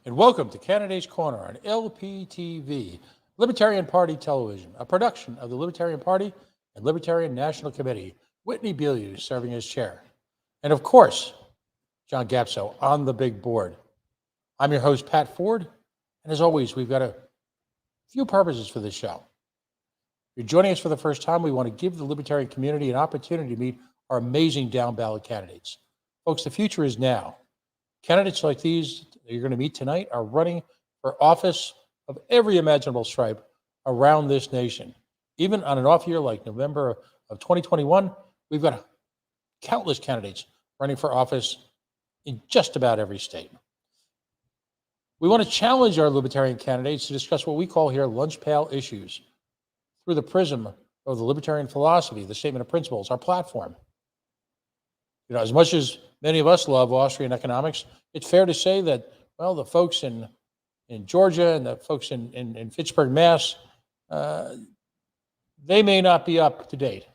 and welcome to Candidates Corner on LPTV, Libertarian Party Television, a production of the Libertarian Party and Libertarian National Committee. Whitney Bilyeu serving as chair. And of course, John Gapso on the big board. I'm your host, Pat Ford, and as always, we've got a few purposes for this show. If you're joining us for the first time, we want to give the libertarian community an opportunity to meet our amazing down-ballot candidates. Folks, the future is now. Candidates like these that you're going to meet tonight are running for office of every imaginable stripe around this nation. Even on an off year like November of 2021, we've got countless candidates running for office in just about every state. We want to challenge our libertarian candidates to discuss what we call here lunch pail issues through the prism of the libertarian philosophy, the statement of principles, our platform. You know, as much as many of us love Austrian economics, it's fair to say that, well, the folks in Georgia and the folks in Fitchburg, Mass, they may not be up to date.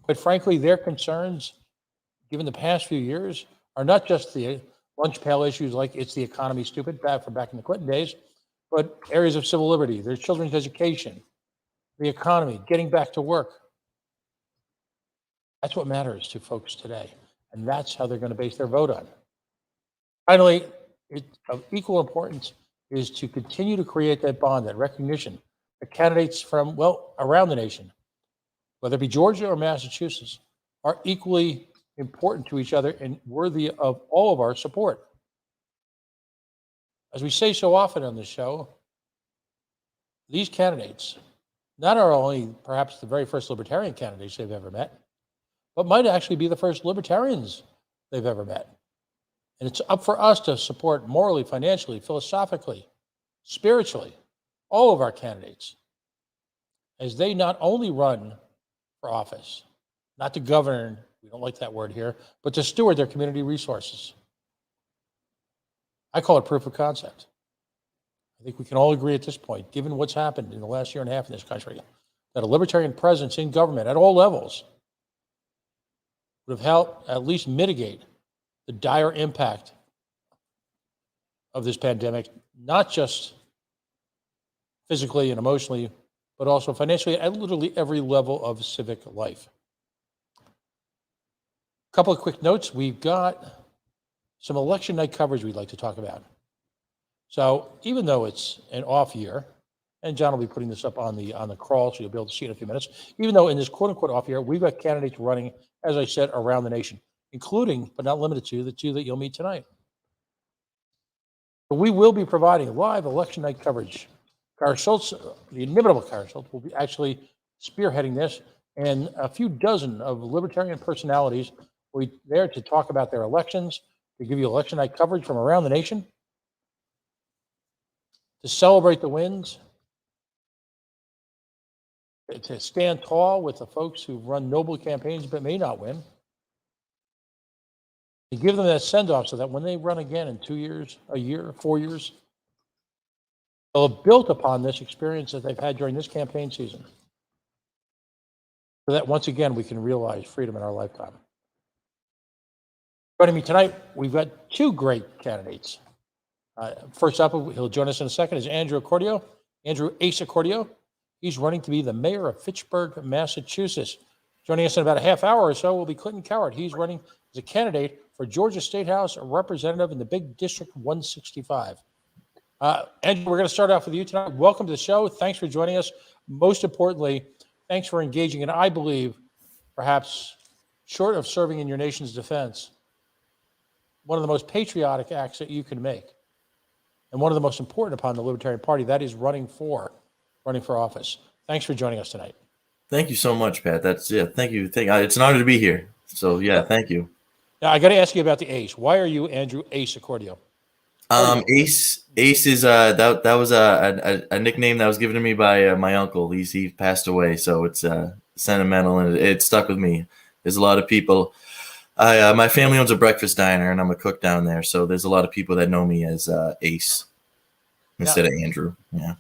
But frankly, their concerns, given the past few years, are not just the lunch pail issues like it's the economy stupid, from back in the Clinton days, but areas of civil liberty, their children's education, the economy, getting back to work. That's what matters to folks today. And that's how they're going to base their vote on. Finally, of equal importance is to continue to create that bond, that recognition that candidates from, well, around the nation, whether it be Georgia or Massachusetts, are equally important to each other and worthy of all of our support. As we say so often on this show, these candidates not are only perhaps the very first libertarian candidates they've ever met, but might actually be the first libertarians they've ever met. And it's up for us to support morally, financially, philosophically, spiritually, all of our candidates as they not only run for office, not to govern, we don't like that word here, but to steward their community resources. I call it proof of concept. I think we can all agree at this point, given what's happened in the last year and a half in this country, that a libertarian presence in government at all levels would have helped at least mitigate the dire impact of this pandemic, not just physically and emotionally, but also financially at literally every level of civic life. A couple of quick notes. We've got some election night coverage we'd like to talk about. So even though it's an off year, and John will be putting this up on the crawl, so you'll be able to see it in a few minutes. Even though in this quote-unquote off year, we've got candidates running, as I said, around the nation, including, but not limited to, the two that you'll meet tonight. But we will be providing live election night coverage. Kara Schultz, the inimitable Kara Schultz, will be actually spearheading this, and a few dozen of libertarian personalities will be there to talk about their elections, to give you election night coverage from around the nation, to celebrate the wins, to stand tall with the folks who run noble campaigns but may not win, to give them that send-off so that when they run again in 2 years, a year, 4 years, they'll have built upon this experience that they've had during this campaign season so that once again we can realize freedom in our lifetime. Joining me tonight, we've got two great candidates. First up, he'll join us in a second, is Andrew Cordio, Andrew Asa Cordio. He's running to be the mayor of Fitchburg, Massachusetts. Joining us in about a half hour or so will be Clinton Cowart. He's running as a candidate for Georgia State House representative in the big District 165. Andrew, we're going to start off with you tonight. Welcome to the show. Thanks for joining us. Most importantly, thanks for engaging in, I believe, perhaps short of serving in your nation's defense, one of the most patriotic acts that you can make, and one of the most important upon the Libertarian Party, that is running for office. Thanks for joining us tonight. Thank you so much, Pat. Thank you. It's an honor to be here. So thank you. Now I got to ask you about the Ace. Why are you Andrew Ace Cordio? Ace is that was a nickname that was given to me by my uncle. He passed away, so it's sentimental and it stuck with me. There's a lot of people. My family owns a breakfast diner, and I'm a cook down there. So there's a lot of people that know me as Ace instead of Andrew. Yeah.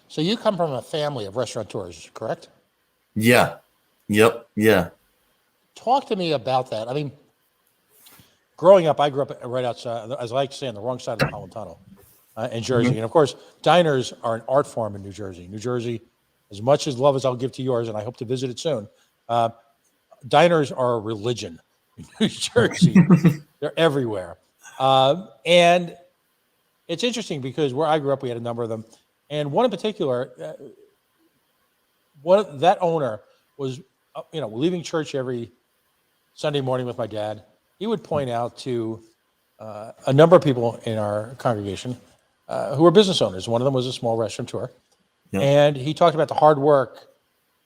So you come from a family of restaurateurs, correct? Yeah. Yep. Yeah. Talk to me about that. I mean, growing up, I grew up right outside, as I like to say, on the wrong side of the Holland Tunnel in Jersey. And of course, diners are an art form in New Jersey. New Jersey, as much as love as I'll give to yours, and I hope to visit it soon, diners are a religion in New Jersey. They're everywhere. And it's interesting because where I grew up, we had a number of them. And one in particular, that owner was, leaving church every Sunday morning with my dad. He would point out to a number of people in our congregation who were business owners. One of them was a small restaurateur. Yeah. And he talked about the hard work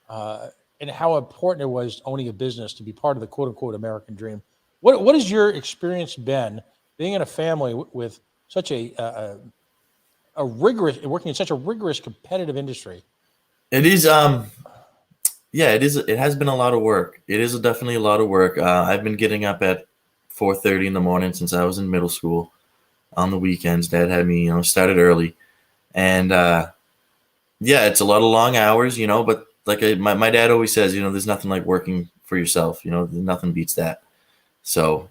and how important it was owning a business to be part of the quote unquote American dream. What has your experience been being in a family with such a rigorous, working in such a rigorous competitive industry? It is, it is. It has been a lot of work. It is definitely a lot of work. I've been getting up at 4:30 in the morning since I was in middle school. On the weekends, Dad had me, started early, and it's a lot of long hours, But like my dad always says, there's nothing like working for yourself. Nothing beats that. So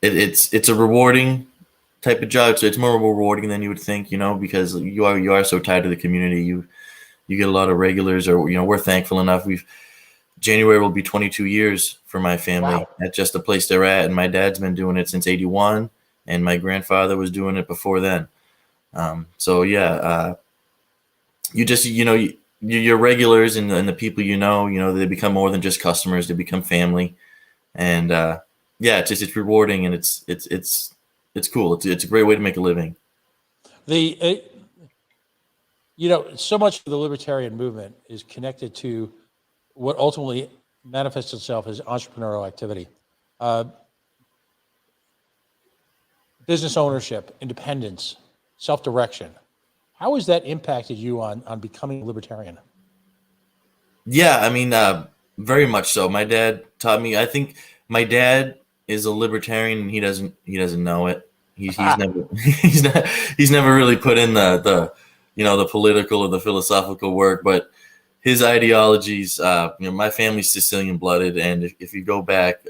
it's a rewarding type of job. So it's more rewarding than you would think, because you are so tied to the community. You get a lot of regulars, or we're thankful enough. January will be 22 years for my family. Wow. At just the place they're at, and my dad's been doing it since '81, and my grandfather was doing it before then. You just your regulars and the people they become more than just customers. They become family, and it's rewarding, and it's cool. It's a great way to make a living. So much of the libertarian movement is connected to what ultimately manifests itself as entrepreneurial activity. Business ownership, independence, self-direction. How has that impacted you on becoming a libertarian? Yeah, I mean, very much so. My dad taught me. I think my dad is a libertarian, and he doesn't know it. He's never he's never really put in the political or the philosophical work, but his ideologies. My family's Sicilian blooded, and if you go back,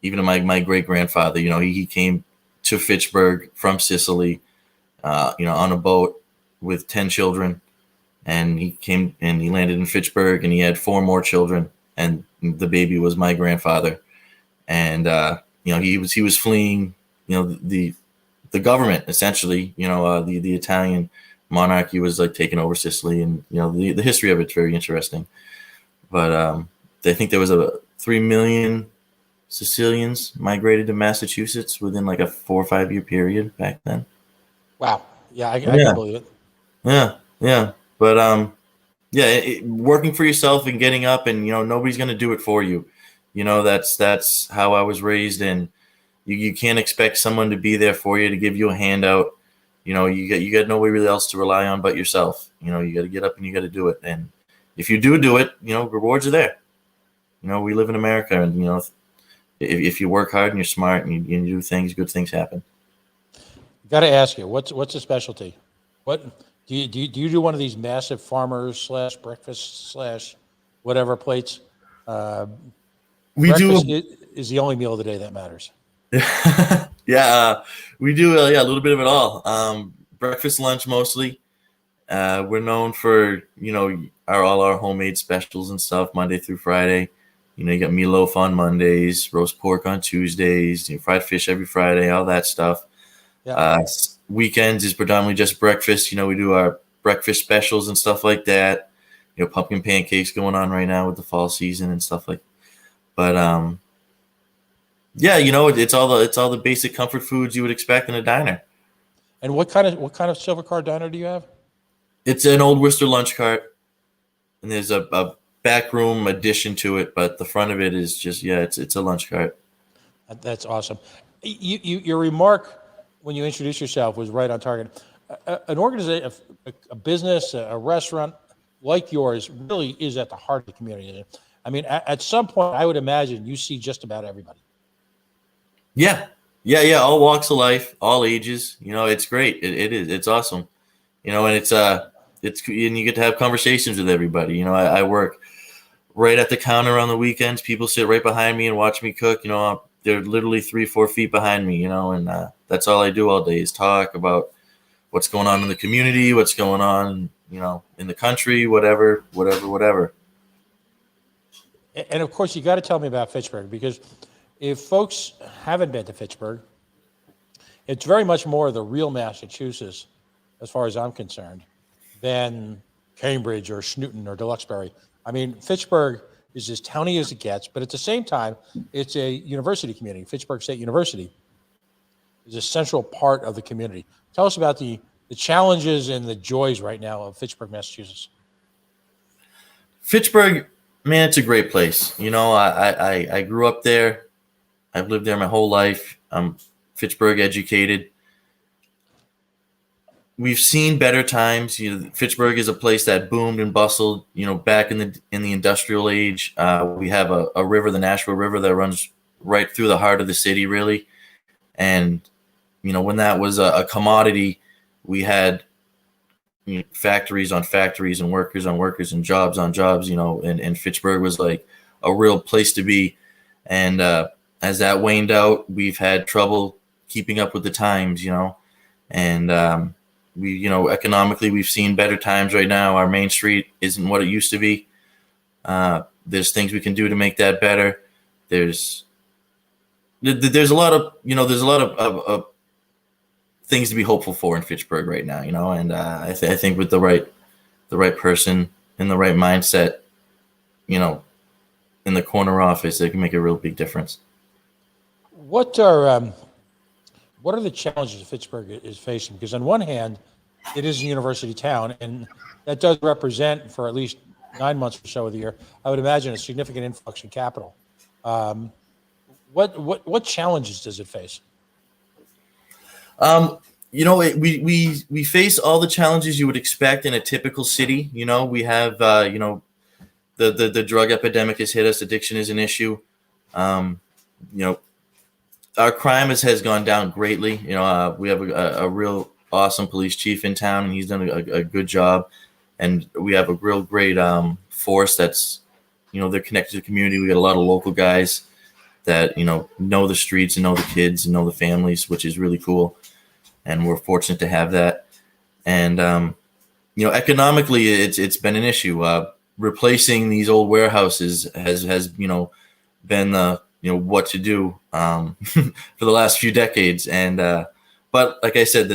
even to my great grandfather, he came to Fitchburg from Sicily, on a boat with 10 children. And he came and he landed in Fitchburg, and he had 4 more children, and the baby was my grandfather. And he was fleeing, the government essentially. The Italian monarchy was like taking over Sicily, and the history of it's very interesting. But I think there was 3 million Sicilians migrated to Massachusetts within like a 4 or 5 year period back then. Wow. Yeah, I can believe it. Yeah. But working for yourself and getting up, and nobody's going to do it for you. That's how I was raised, and you can't expect someone to be there for you to give you a handout. You got nobody really else to rely on but yourself. You got to get up and you got to do it. And if you do it, rewards are there. We live in America, and if you work hard and you're smart and you do things, good things happen. Got to ask you, what's a specialty? What do you do? One of these massive farmers / breakfast / whatever plates? We breakfast do is the only meal of the day that matters. We do a little bit of it all. Breakfast, lunch mostly. We're known for all our homemade specials and stuff Monday through Friday. You got meatloaf on Mondays, roast pork on Tuesdays, fried fish every Friday, all that stuff. Yeah. Weekends is predominantly just breakfast. We do our breakfast specials and stuff like that. Pumpkin pancakes going on right now with the fall season and stuff like. But it's all the basic comfort foods you would expect in a diner. And what kind of silver card diner do you have? It's an old Worcester lunch cart, and there's a back room addition to it, but the front of it is just it's a lunch cart. That's awesome. Your remark when you introduced yourself was right on target. An organization, a business, a restaurant like yours really is at the heart of the community. I mean, at some point, I would imagine you see just about everybody. Yeah. All walks of life, all ages. It's great. It is. It's awesome. And it's and you get to have conversations with everybody. I work right at the counter on the weekends. People sit right behind me and watch me cook. they're literally 3-4 feet behind me, and that's all I do all day is talk about what's going on in the community, what's going on, in the country, whatever. And of course, you got to tell me about Fitchburg, because if folks haven't been to Fitchburg, it's very much more the real Massachusetts, as far as I'm concerned, than Cambridge or Snooton or Deluxeberry. I mean, Fitchburg is as towny as it gets, but at the same time, it's a university community. Fitchburg State University is a central part of the community. Tell us about the challenges and the joys right now of Fitchburg, Massachusetts. Fitchburg, man, it's a great place. I grew up there. I've lived there my whole life. I'm Fitchburg educated. We've seen better times. Fitchburg is a place that boomed and bustled. Back in the industrial age, we have a river, the Nashville River, that runs right through the heart of the city, really. And when that was a commodity, we had factories on factories and workers on workers and jobs on jobs. And Fitchburg was like a real place to be. And as that waned out, we've had trouble keeping up with the times. And we, economically, we've seen better times right now. Our main street isn't what it used to be. There's things we can do to make that better. There's a lot of things to be hopeful for in Fitchburg right now, and I think with the right person in the right mindset, in the corner office, it can make a real big difference. What are the challenges Fitchburg is facing? Because on one hand, it is a university town, and that does represent, for at least 9 months or so of the year, I would imagine, a significant influx in capital. What challenges does it face? We face all the challenges you would expect in a typical city. We have the drug epidemic has hit us. Addiction is an issue. Our crime has gone down greatly. We have a real awesome police chief in town, and he's done a good job. And we have a real great force that's, they're connected to the community. We got a lot of local guys that, know the streets and know the kids and know the families, which is really cool. And we're fortunate to have that. And, economically, it's been an issue. Replacing these old warehouses has been what to do for the last few decades. And but like I said,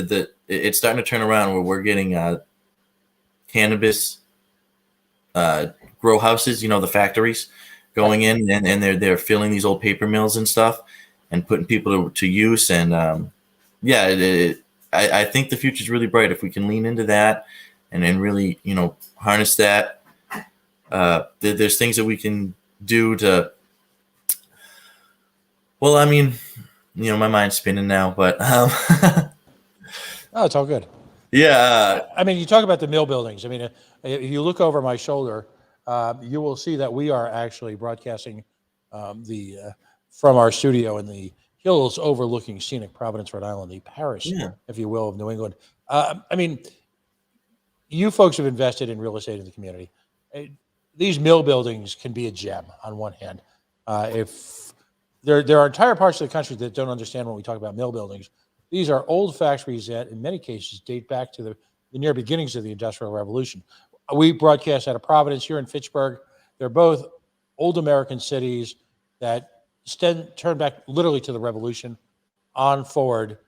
it's starting to turn around where we're getting cannabis grow houses, the factories going in, and they're filling these old paper mills and stuff and putting people to use. And I think the future is really bright if we can lean into that and then really harness that. There's things that we can do to. Well, I mean, my mind's spinning now, but Oh, it's all good. Yeah. I mean, you talk about the mill buildings. I mean, if you look over my shoulder, you will see that we are actually broadcasting from our studio in the hills overlooking scenic Providence, Rhode Island, the Paris, if you will, of New England. I mean, you folks have invested in real estate in the community. These mill buildings can be a gem on one hand. If there are entire parts of the country that don't understand when we talk about mill buildings. These are old factories that, in many cases, date back to the near beginnings of the Industrial Revolution. We broadcast out of Providence here in Fitchburg. They're both old American cities that turn back literally to the Revolution on forward.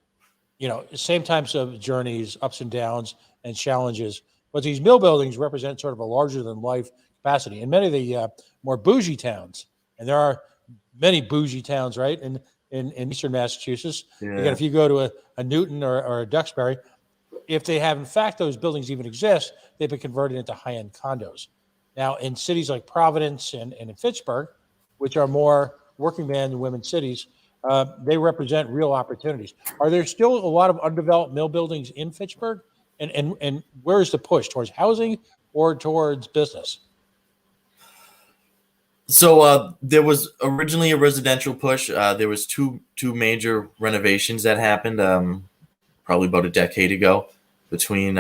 Same types of journeys, ups and downs, and challenges. But these mill buildings represent sort of a larger-than-life capacity. In many of the more bougie towns, and there are many bougie towns, right, in eastern Massachusetts. Yeah. Again, if you go to a Newton or a Duxbury, if they have, in fact, those buildings even exist, they've been converted into high-end condos. Now, in cities like Providence and in Fitchburg, which are more working man and women cities, they represent real opportunities. Are there still a lot of undeveloped mill buildings in Fitchburg? And where is the push, towards housing or towards business? So there was originally a residential push. There was two major renovations that happened probably about a decade ago between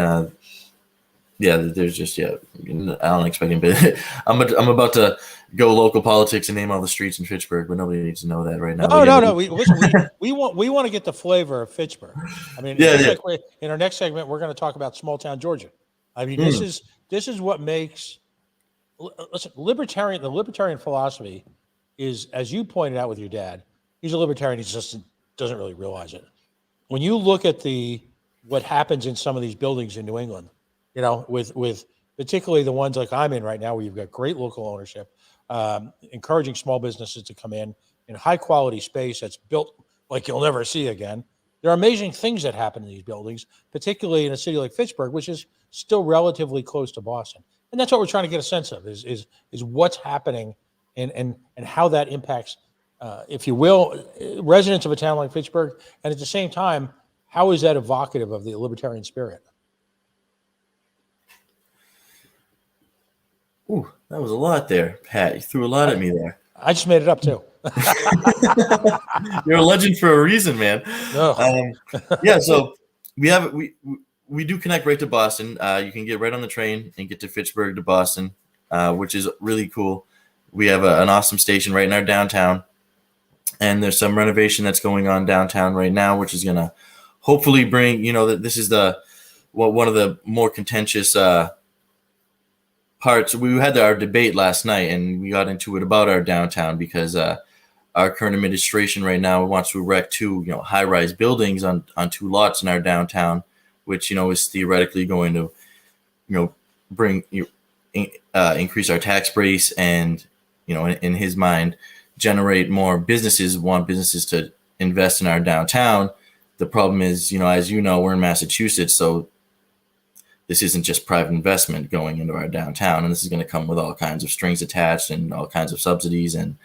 Yeah, there's just I don't expect him. But I'm about to go local politics and name all the streets in Fitchburg, but nobody needs to know that right now. No. We want to get the flavor of Fitchburg. I mean, Yeah, just yeah. like in our next segment, we're going to talk about small town Georgia. I mean, Mm. this is what makes listen, the libertarian philosophy is, as you pointed out with your dad, he's a libertarian. He just doesn't really realize it. When you look at what happens in some of these buildings in New England, with particularly the ones like I'm in right now, where you've got great local ownership, encouraging small businesses to come in high quality space that's built like you'll never see again. There are amazing things that happen in these buildings, particularly in a city like Fitchburg, which is still relatively close to Boston. And that's what we're trying to get a sense of is what's happening and how that impacts, if you will, residents of a town like Fitchburg. And at the same time, how is that evocative of the libertarian spirit? Ooh, that was a lot there, Pat. You threw a lot at me there. I just made it up too. You're a legend for a reason, man. No. Yeah, so we do connect right to Boston. You can get right on the train and get to Fitchburg to Boston, which is really cool. We have an awesome station right in our downtown, and there's some renovation that's going on downtown right now, which is gonna hopefully bring. That this is one of the more contentious parts. We had our debate last night, and we got into it about our downtown because our current administration right now wants to erect two high-rise buildings on two lots in our downtown, which is theoretically going to bring increase our tax base and in his mind generate more businesses, want businesses to invest in our downtown. The problem is, as we're in Massachusetts, so this isn't just private investment going into our downtown, and this is going to come with all kinds of strings attached and all kinds of subsidies. And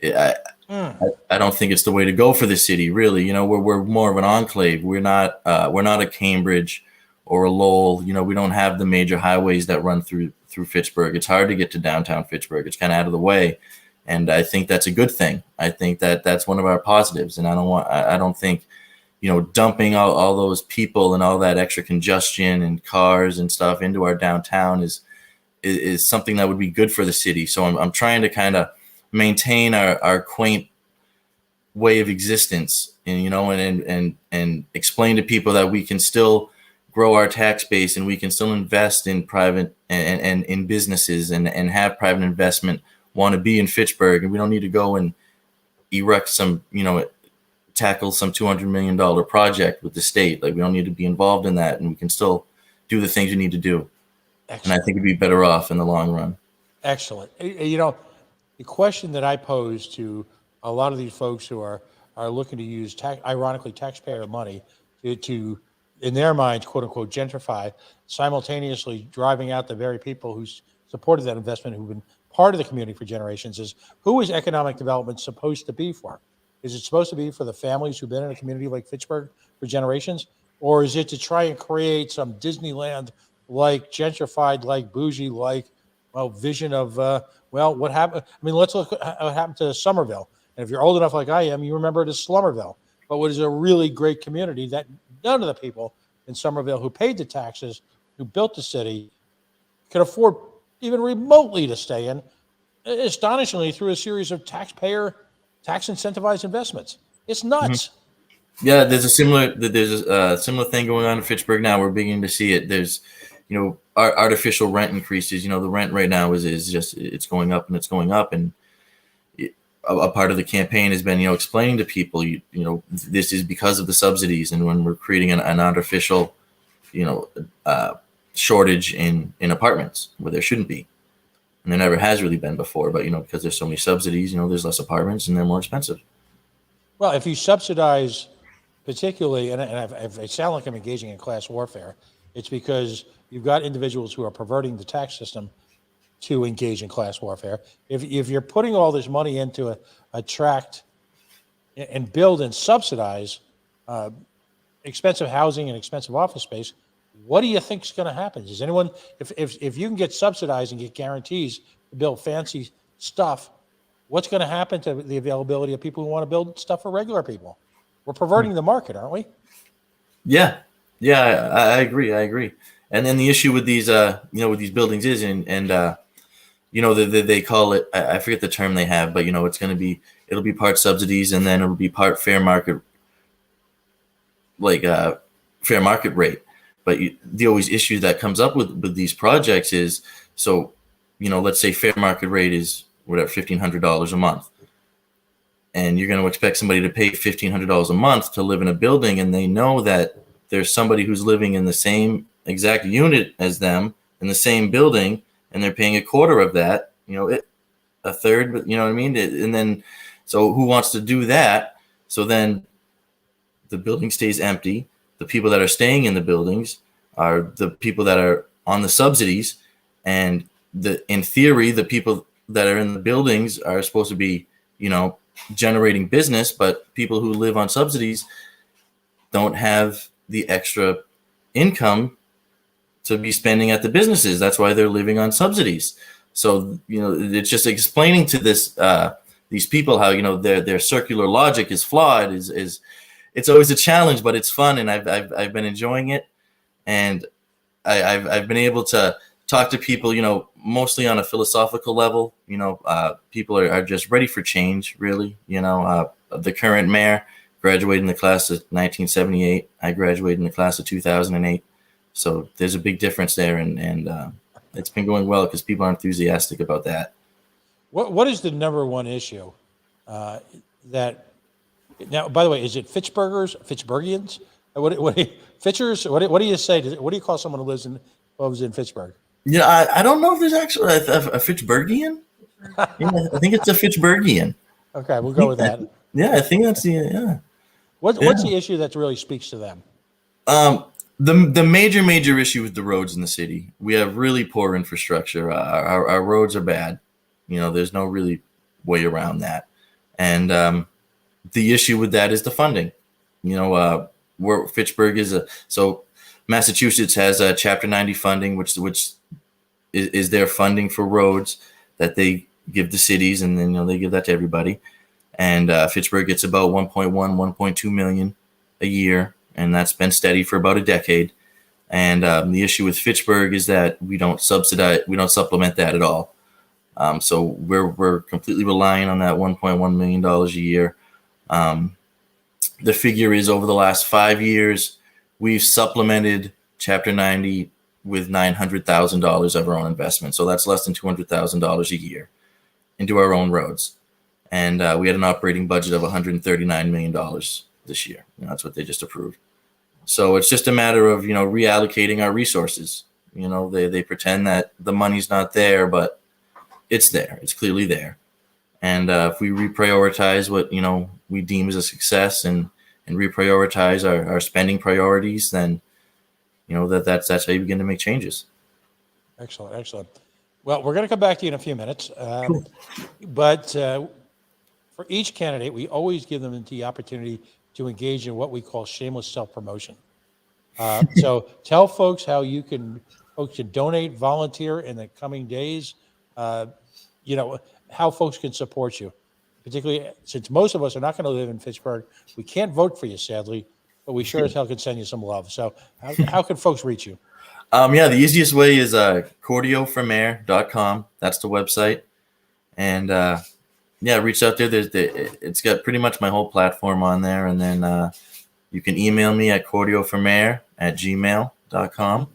I don't think it's the way to go for the city, really. We're more of an enclave. We're not a Cambridge or a Lowell. We don't have the major highways that run through Fitchburg. It's hard to get to downtown Fitchburg. It's kind of out of the way, and I think that's a good thing. I think that's one of our positives, and I don't think dumping all those people and all that extra congestion and cars and stuff into our downtown is something that would be good for the city. So I'm trying to kind of maintain our quaint way of existence, and explain to people that we can still grow our tax base and we can still invest in private and in businesses and have private investment want to be in Fitchburg, and we don't need to go and erect some tackle some $200 million project with the state. Like, we don't need to be involved in that, and we can still do the things we need to do. Excellent. And I think we'd be better off in the long run. Excellent. The question that I pose to a lot of these folks who are looking to use ironically taxpayer money to in their minds, quote unquote, gentrify, simultaneously driving out the very people who supported that investment, who've been part of the community for generations, is who is economic development supposed to be for? Is it supposed to be for the families who've been in a community like Fitchburg for generations? Or is it to try and create some Disneyland like gentrified, like bougie, like vision of what happened? I mean, let's look at what happened to Somerville. And if you're old enough like I am, you remember it as Slummerville. But what is a really great community that none of the people in Somerville who paid the taxes, who built the city, could afford even remotely to stay in, astonishingly through a series of tax incentivized investments. It's nuts. Mm-hmm. Yeah, there's a similar thing going on in Fitchburg now. We're beginning to see it. There's artificial rent increases. The rent right now is just it's going up and it's going up, and a part of the campaign has been explaining to people this is because of the subsidies, and when we're creating an artificial shortage in apartments where there shouldn't be. And there never has really been before, but because there's so many subsidies, there's less apartments and they're more expensive. Well, if you subsidize, particularly, and I sound like I'm engaging in class warfare, it's because you've got individuals who are perverting the tax system to engage in class warfare. If you're putting all this money into attract and build and subsidize expensive housing and expensive office space, what do you think is going to happen? Does anyone, if you can get subsidized and get guarantees to build fancy stuff, what's going to happen to the availability of people who want to build stuff for regular people? We're perverting the market, aren't we? Yeah, I agree. And then the issue with these, with these buildings is, they call it, I forget the term they have, but it'll be part subsidies and then it'll be part fair market, fair market rate. But the always issue that comes up with these projects is, so, let's say fair market rate is whatever, $1,500 a month. And you're going to expect somebody to pay $1,500 a month to live in a building, and they know that there's somebody who's living in the same exact unit as them in the same building, and they're paying a quarter of that, a third, but you know what I mean? And then, so who wants to do that? So then the building stays empty. The people that are staying in the buildings are the people that are on the subsidies. And in theory, the people that are in the buildings are supposed to be, generating business, but people who live on subsidies don't have the extra income to be spending at the businesses. That's why they're living on subsidies. So, it's just explaining to these people how, their circular logic is flawed, is it's always a challenge, but it's fun. And I've been enjoying it. And I've been able to talk to people, mostly on a philosophical level. People are just ready for change, really. The current mayor graduated in the class of 1978. I graduated in the class of 2008. So there's a big difference there, and it's been going well because people are enthusiastic about that. What is the number one issue that now? By the way, is it Fitchburgians? Fitchers? What do you say? What do you call someone who lives in Fitchburg? Yeah, I don't know if there's actually a Fitchburgian. Yeah, I think it's a Fitchburgian. Okay, we'll go with that. Yeah, I think that's the What's the issue that really speaks to them? The major issue with the roads in the city. We have really poor infrastructure. Our roads are bad. There's no really way around that. And the issue with that is the funding. Where Fitchburg is so Massachusetts has a Chapter 90 funding, which is their funding for roads that they give the cities, and then they give that to everybody. And Fitchburg gets about 1.2 million a year, and that's been steady for about a decade. And the issue with Fitchburg is that we don't supplement that at all. So we're completely relying on that $1.1 million a year. The figure is over the last 5 years, we've supplemented Chapter 90 with $900,000 of our own investment. So that's less than $200,000 a year into our own roads. And we had an operating budget of $139 million this year. That's what they just approved. So it's just a matter of, reallocating our resources. They pretend that the money's not there, but it's there. It's clearly there. And if we reprioritize what, we deem as a success and reprioritize our spending priorities, then, that's how you begin to make changes. Excellent. Well, we're going to come back to you in a few minutes. Cool. But for each candidate, we always give them the opportunity to engage in what we call shameless self-promotion. So tell folks how folks can donate, volunteer in the coming days, how folks can support you, particularly since most of us are not going to live in Fitchburg. We can't vote for you, sadly, but we sure as hell can send you some love. So how can folks reach you? The easiest way is cordioformayor.com. That's the website. And reach out there. It's got pretty much my whole platform on there. And then you can email me at cordioformayor@gmail.com.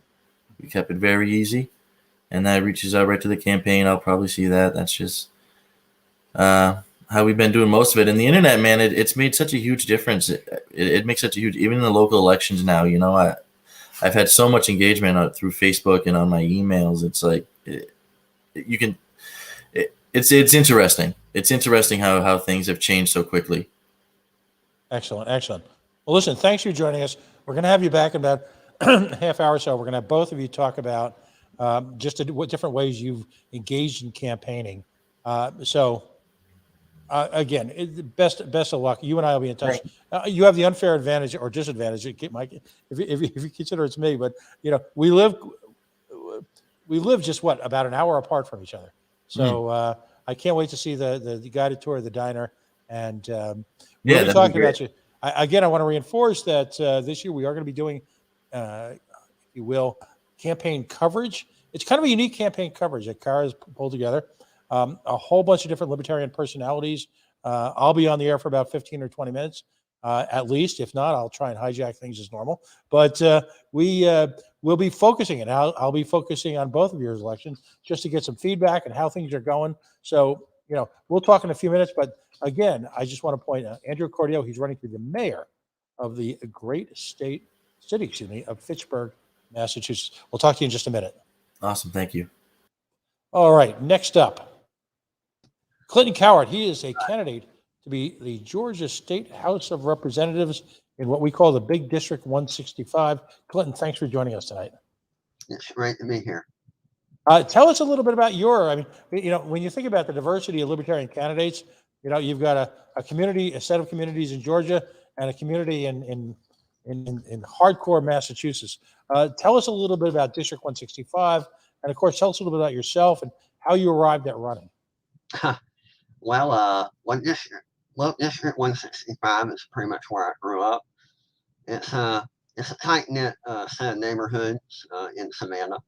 We kept it very easy. And that reaches out right to the campaign. I'll probably see that. That's just how we've been doing most of it. And the internet, man, it's made such a huge difference. It makes such a huge, even in the local elections now, I've had so much engagement through Facebook and on my emails. It's like, it's interesting. It's interesting how things have changed so quickly. Excellent. Well, listen, thanks for joining us. We're going to have you back in about a half hour or so. We're going to have both of you talk about what different ways you've engaged in campaigning. Again, best of luck. You and I will be in touch. Right. You have the unfair advantage or disadvantage, if you consider it's me. But we live just about an hour apart from each other. So I can't wait to see the guided tour of the diner. And we'll be talking about you. I want to reinforce that this year we are going to be doing, if you will, campaign coverage. It's kind of a unique campaign coverage that Cara has pulled together. A whole bunch of different libertarian personalities. I'll be on the air for about 15 or 20 minutes at least. If not, I'll try and hijack things as normal. But we'll be focusing, and I'll be focusing on both of your elections just to get some feedback and how things are going. So, we'll talk in a few minutes. But again, I just want to point out Andrew Cordio. He's running for the mayor of the great city of Fitchburg, Massachusetts. We'll talk to you in just a minute. Awesome. Thank you. All right. Next up, Clinton Cowart. He is a candidate to be the Georgia State House of Representatives in what we call the Big District 165. Clinton, thanks for joining us tonight. It's great to be here. Tell us a little bit about when you think about the diversity of libertarian candidates, you've got a set of communities in Georgia and a community in hardcore Massachusetts. Tell us a little bit about District 165, and of course, tell us a little bit about yourself and how you arrived at running. Well, District 165 is pretty much where I grew up. It's a tight-knit set of neighborhoods in Savannah.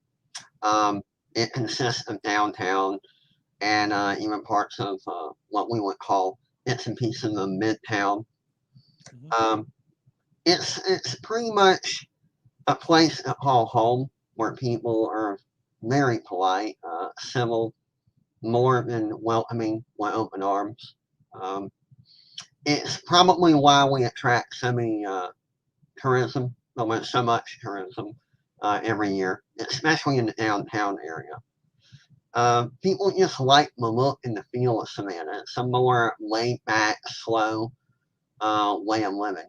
It consists of downtown and even parts of what we would call bits and pieces of Midtown. It's pretty much a place to call home where people are very polite, civil, more than welcoming with open arms. It's probably why we attract so many tourism, almost so much tourism every year, especially in the downtown area. People just like the look and the feel of Savannah. It's a more laid back, slow way of living.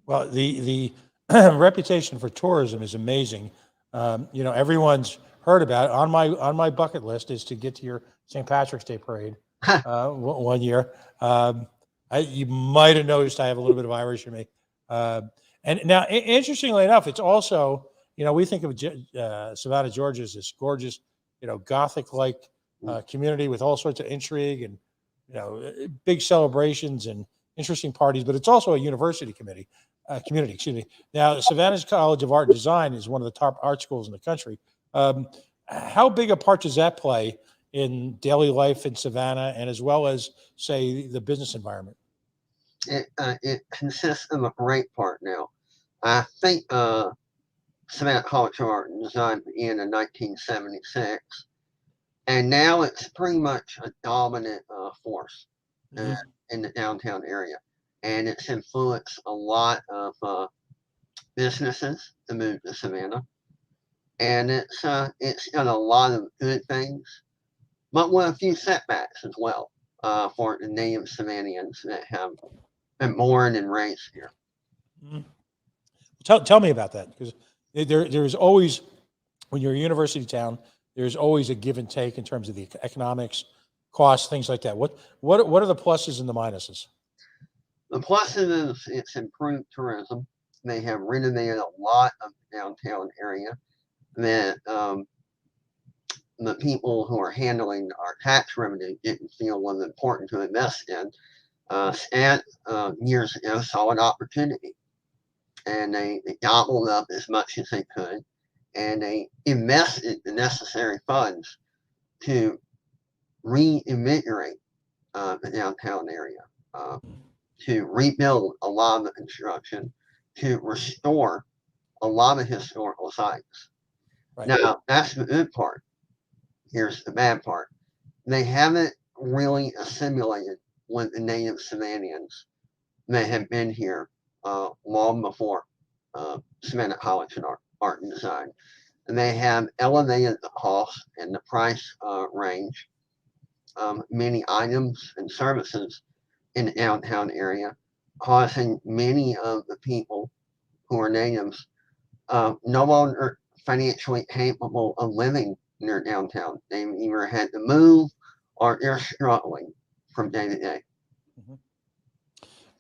Well, the reputation for tourism is amazing. Everyone's heard about it. On my bucket list is to get to your St. Patrick's Day parade one year. You might have noticed I have a little bit of Irish in me. And now, interestingly enough, it's also, we think of Savannah, Georgia as this gorgeous, Gothic-like community with all sorts of intrigue and, big celebrations and interesting parties, but it's also a university community. Now, Savannah's College of Art and Design is one of the top art schools in the country. How big a part does that play in daily life in Savannah, and as well as, say, the business environment? It consists of a great part now. I think Savannah College of Art and Design began in 1976, and now it's pretty much a dominant force in the downtown area. And it's influenced a lot of businesses to move to Savannah. And it's done a lot of good things, but with a few setbacks as well for the native Savannahans that have been born and raised here. Tell me about that, because there's always, when you're a university town, there's always a give and take in terms of the economics, costs, things like that. What are the pluses and the minuses? The pluses is it's improved tourism. They have renovated a lot of the downtown area that the people who are handling our tax revenue didn't feel was important to invest in. And years ago saw an opportunity, and they gobbled up as much as they could, and they invested the necessary funds to reinvigorate the downtown area, to rebuild a lot of the construction, to restore a lot of historical sites. Right. Now, that's the good part. Here's the bad part. They haven't really assimilated with the native Savannahans that have been here long before Savannah College of Art and Design. And they have elevated the cost and the price range. Many items and services in the downtown area, causing many of the people who are natives no longer financially capable of living near downtown. They either had to move or they're struggling from day to day.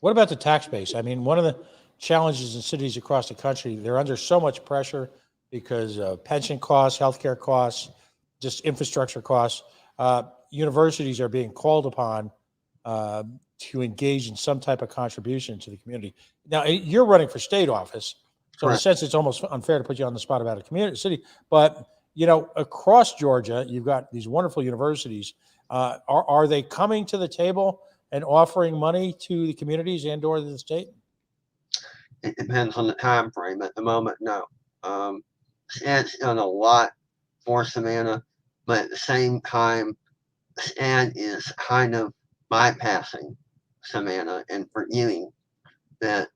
What about the tax base? I mean, one of the challenges in cities across the country, they're under so much pressure because of pension costs, healthcare costs, just infrastructure costs. Universities are being called upon to engage in some type of contribution to the community. Now, you're running for state office, So in a sense, it's almost unfair to put you on the spot about a community city. But across Georgia, you've got these wonderful universities. Are they coming to the table and offering money to the communities and/or the state? It depends on the time frame. At the moment, no. It's done a lot for Savannah, but at the same time, Stan is kind of bypassing Savannah and forgetting that,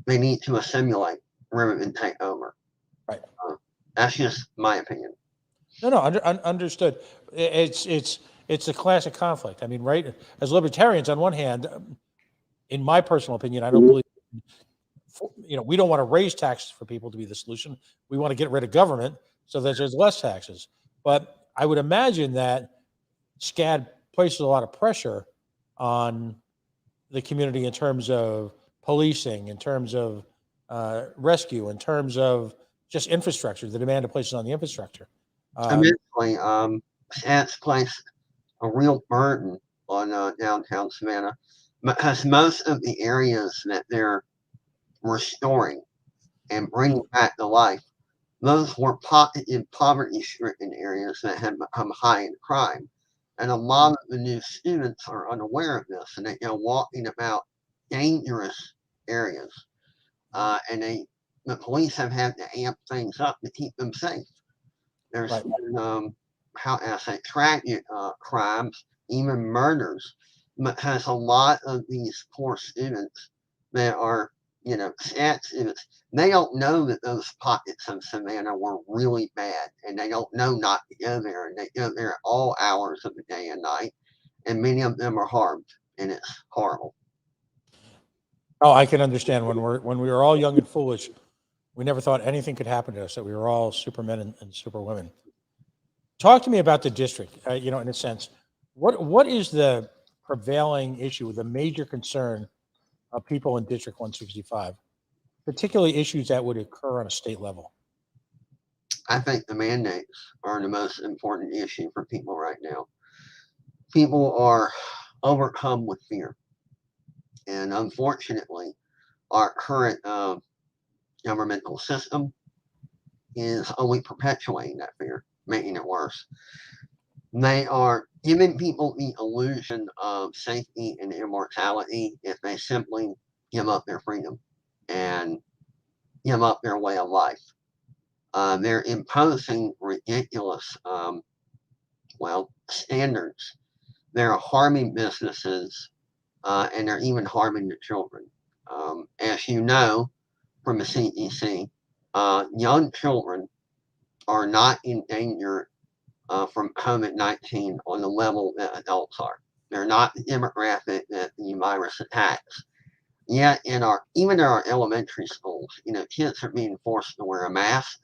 they need to assimilate rather than take over. Right. That's just my opinion. No, understood. It's a classic conflict. I mean, right? As libertarians, on one hand, in my personal opinion, I don't believe, we don't want to raise taxes for people to be the solution. We want to get rid of government so that there's less taxes. But I would imagine that SCAD places a lot of pressure on the community in terms of policing, in terms of rescue, in terms of just infrastructure, the demand it places on the infrastructure. Eventually, SCAD's placed a real burden on downtown Savannah, because most of the areas that they're restoring and bringing back to life, those were poverty-stricken areas that had become high in crime. And a lot of the new students are unaware of this, and they go walking about dangerous areas. And the police have had to amp things up to keep them safe. There's been, tragic crimes, even murders, because a lot of these poor students that are, SCAD students, they don't know that those pockets of Savannah were really bad, and they don't know not to go there, and they go there at all hours of the day and night, and many of them are harmed, and it's horrible. Oh, I can understand. When we were all young and foolish, we never thought anything could happen to us, that we were all supermen and superwomen. Talk to me about the district, in a sense. What is the prevailing issue, the major concern of people in District 165, particularly issues that would occur on a state level? I think the mandates are the most important issue for people right now. People are overcome with fear. And unfortunately, our current governmental system is only perpetuating that fear, making it worse. They are giving people the illusion of safety and immortality if they simply give up their freedom and give up their way of life. They're imposing ridiculous, standards. They're harming businesses, and they're even harming the children. As you know from the CDC, young children are not in danger from COVID-19 on the level that adults are. They're not the demographic that the virus attacks. Yet even in our elementary schools, kids are being forced to wear a mask,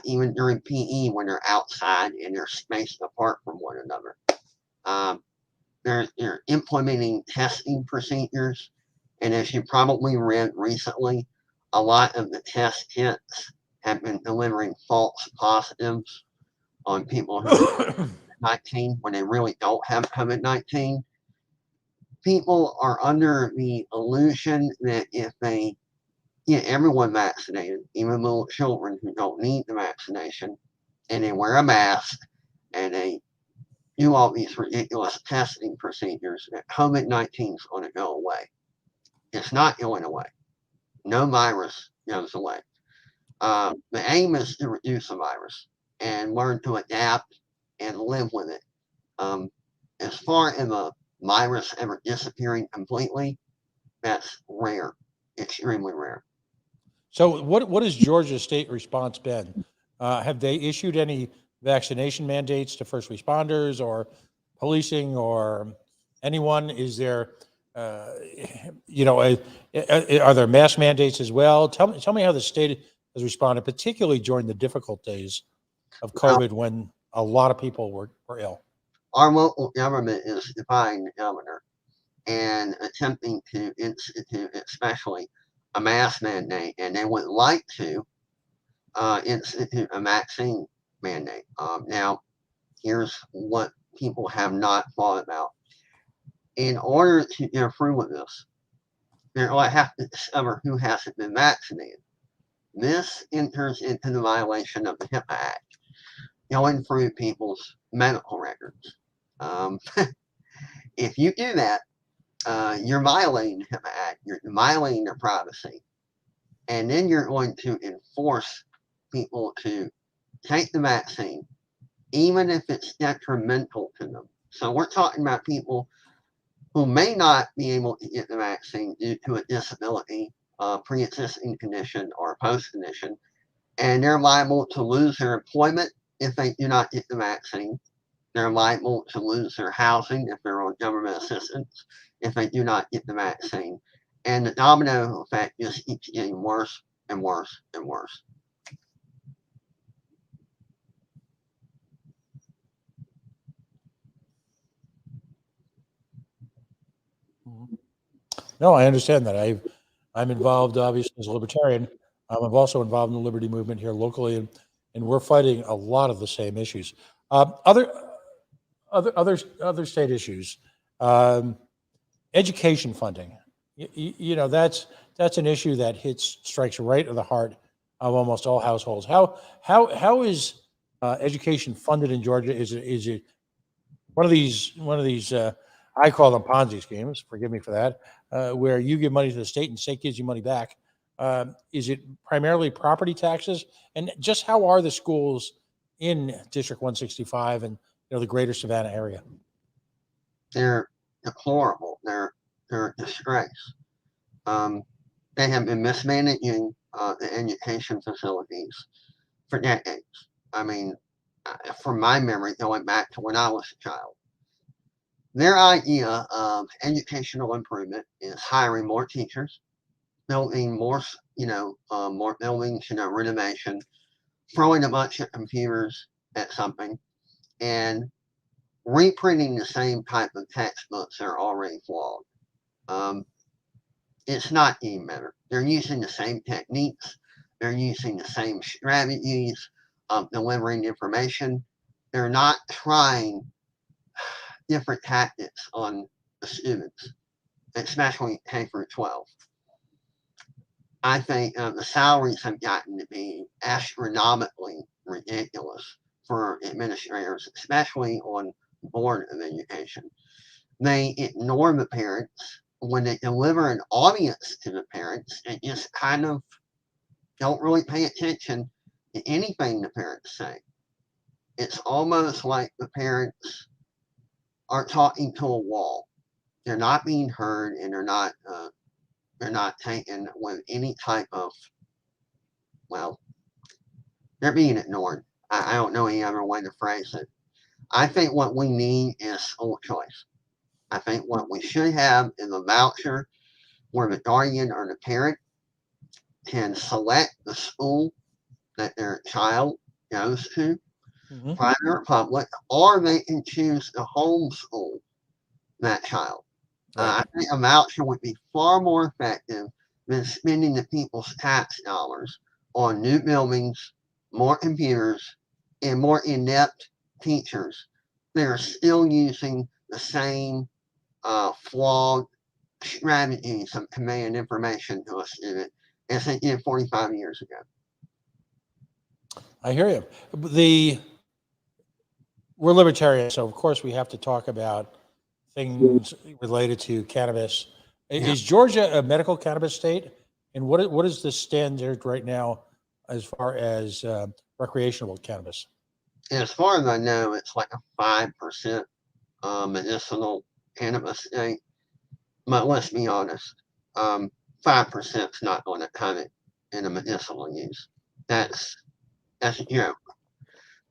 even during PE when they're outside and they're spaced apart from one another. They're implementing testing procedures, and as you probably read recently, a lot of the test kits have been delivering false positives on people who have COVID-19 when they really don't have COVID-19. People are under the illusion that if they get everyone vaccinated, even little children who don't need the vaccination, and they wear a mask and they do all these ridiculous testing procedures, that COVID-19 is going to go away. It's not going away. No virus goes away. The aim is to reduce the virus and learn to adapt and live with it. As far as a virus ever disappearing completely, that's rare, extremely rare. So what has Georgia's state response been? Have they issued any vaccination mandates to first responders or policing or anyone? Is there, are there mask mandates as well? Tell me how the state has responded, particularly during the difficult days of COVID when a lot of people were ill. Our local government is defying the governor and attempting to institute especially a mask mandate, and they would like to institute a vaccine mandate. Now, here's what people have not thought about. In order to go through with this, I have to discover who hasn't been vaccinated. This enters into the violation of the HIPAA Act, going through people's medical records. If you do that, you're violating the HIPAA Act. You're violating their privacy. And then you're going to enforce people to take the vaccine, even if it's detrimental to them. So we're talking about people who may not be able to get the vaccine due to a disability, pre-existing condition, or post-condition, and they're liable to lose their employment if they do not get the vaccine. They're liable to lose their housing if they're on government assistance if they do not get the vaccine. And the domino effect just keeps getting worse and worse and worse. No, I understand that. I'm involved, obviously, as a libertarian. I'm also involved in the liberty movement here locally, and we're fighting a lot of the same issues. Other state issues, education funding. That's an issue that strikes right at the heart of almost all households. How is education funded in Georgia? Is it one of these I call them Ponzi schemes, forgive me for that, where you give money to the state and the state gives you money back? Is it primarily property taxes? And just how are the schools in District 165 and the greater Savannah area? They're deplorable. They're a disgrace. They have been mismanaging the education facilities for decades. I mean, from my memory, going back to when I was a child. Their idea of educational improvement is hiring more teachers, building more, more buildings, renovation, throwing a bunch of computers at something, and reprinting the same type of textbooks that are already flawed. It's not getting better. They're using the same techniques. They're using the same strategies of delivering information. They're not trying different tactics on the students, especially K through 12. I think the salaries have gotten to be astronomically ridiculous for administrators, especially on Board of Education. They ignore the parents. When they deliver an audience to the parents, they just kind of don't really pay attention to anything the parents say. It's almost like the parents are talking to a wall. They're not being heard, and they're not taken with any type of, they're being ignored. I don't know any other way to phrase it. I think what we need is school choice. I think what we should have is a voucher where the guardian or the parent can select the school that their child goes to, private or public, or they can choose to homeschool that child. I think a voucher would be far more effective than spending the people's tax dollars on new buildings, more computers, and more inept teachers. They're still using the same flawed strategies of conveying information to a student as they did 45 years ago. I hear you. We're libertarians, so of course we have to talk about things related to cannabis. Yeah. Is Georgia a medical cannabis state? And what is the standard right now as far as recreational cannabis? As far as I know, it's like a 5% medicinal cannabis state. But let's be honest, 5% is not going to cut it in a medicinal use. That's a joke.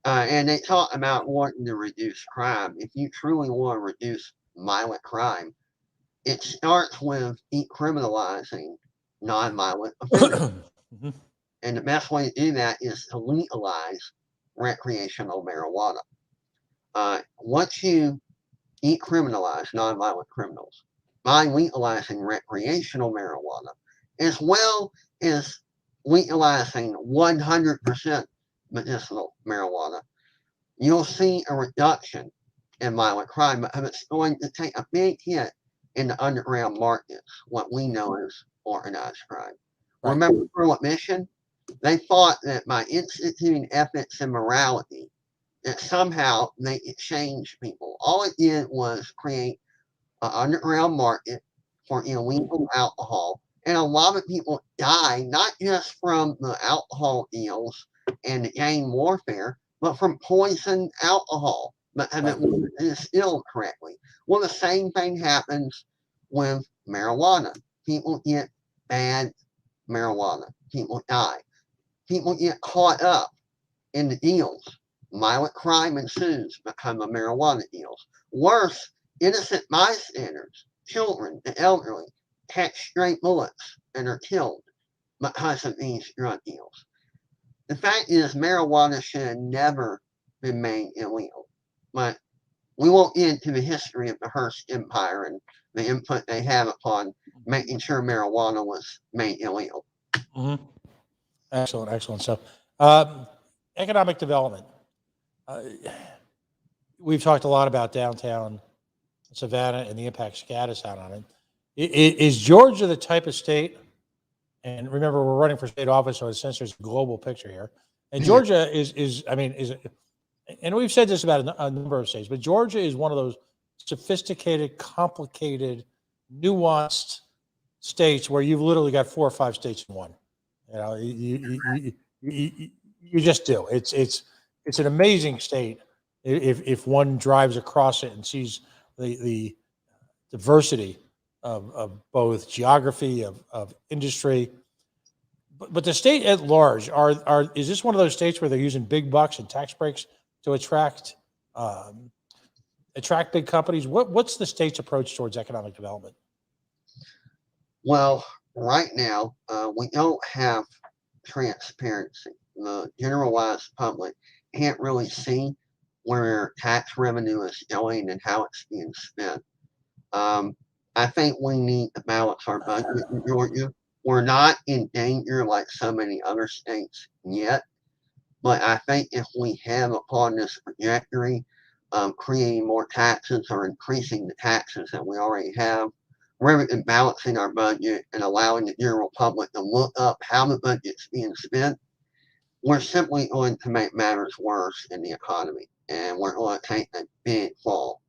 And they talk about wanting to reduce crime. If you truly want to reduce violent crime, it starts with decriminalizing nonviolent offenders. And the best way to do that is to legalize recreational marijuana. Once you decriminalize nonviolent criminals by legalizing recreational marijuana, as well as legalizing 100% medicinal marijuana, you'll see a reduction in violent crime, but it's going to take a big hit in the underground markets, what we know as organized crime. Right. Remember Prohibition? They thought that by instituting ethics and morality, that somehow they could change people. All it did was create an underground market for illegal alcohol. And a lot of people die, not just from the alcohol deals and the gang warfare, but from poisoned alcohol because it wasn't distilled correctly. Well, the same thing happens with marijuana. People get bad marijuana. People die. People get caught up in the deals. Violent crime ensues because of marijuana deals. Worse, innocent bystanders, children, the elderly, catch stray bullets and are killed because of these drug deals. The fact is, marijuana should have never been made illegal. But we won't get into the history of the Hearst Empire and the input they have upon making sure marijuana was made illegal. Mm-hmm. Excellent, excellent stuff. Economic development. We've talked a lot about downtown Savannah and the impact SCAD has had on it. Is Georgia the type of state, and remember we're running for state office, so since there's a global picture here, and Georgia is and we've said this about a number of states, but Georgia is one of those sophisticated, complicated, nuanced states where you've literally got 4 or 5 states in one. You know, you just do. It's an amazing state if one drives across it and sees the diversity of both geography, of industry. But the state at large, is this one of those states where they're using big bucks and tax breaks to attract big companies? What's the state's approach towards economic development? Well, right now, we don't have transparency. The generalized public can't really see where tax revenue is going and how it's being spent. I think we need to balance our budget in Georgia. We're not in danger like so many other states yet, but I think if we have upon this trajectory of creating more taxes or increasing the taxes that we already have, rather than balancing our budget and allowing the general public to look up how the budget's being spent, we're simply going to make matters worse in the economy, and we're going to take a big fall.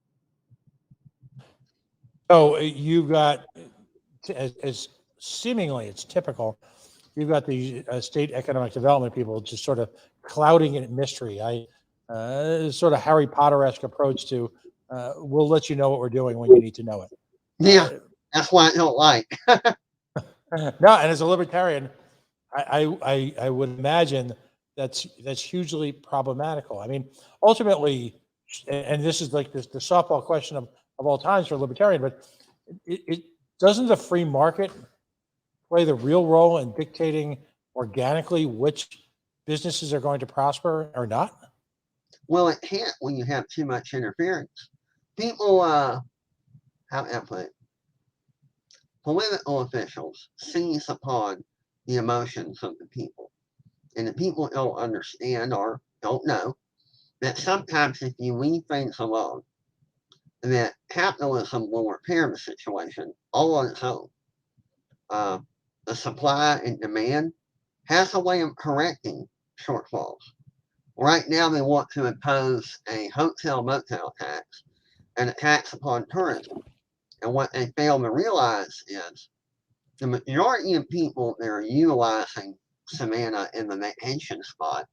So you've got, as seemingly it's typical, you've got the state economic development people just sort of clouding it in mystery. Sort of Harry Potter-esque approach to, we'll let you know what we're doing when you need to know it. Yeah, that's what I don't like. No, and as a libertarian, I would imagine that's hugely problematical. I mean, ultimately, and this is like the softball question of all times for a libertarian, but it doesn't the free market play the real role in dictating organically which businesses are going to prosper or not? Well, it can't when you have too much interference. People, how can I put it? Political officials seize upon the emotions of the people. And the people don't understand or don't know that sometimes if you leave things alone, that capitalism will repair the situation all on its own. The supply and demand has a way of correcting shortfalls. Right now, they want to impose a hotel motel tax and a tax upon tourism. And what they fail to realize is the majority of people that are utilizing Savannah in the vacation spot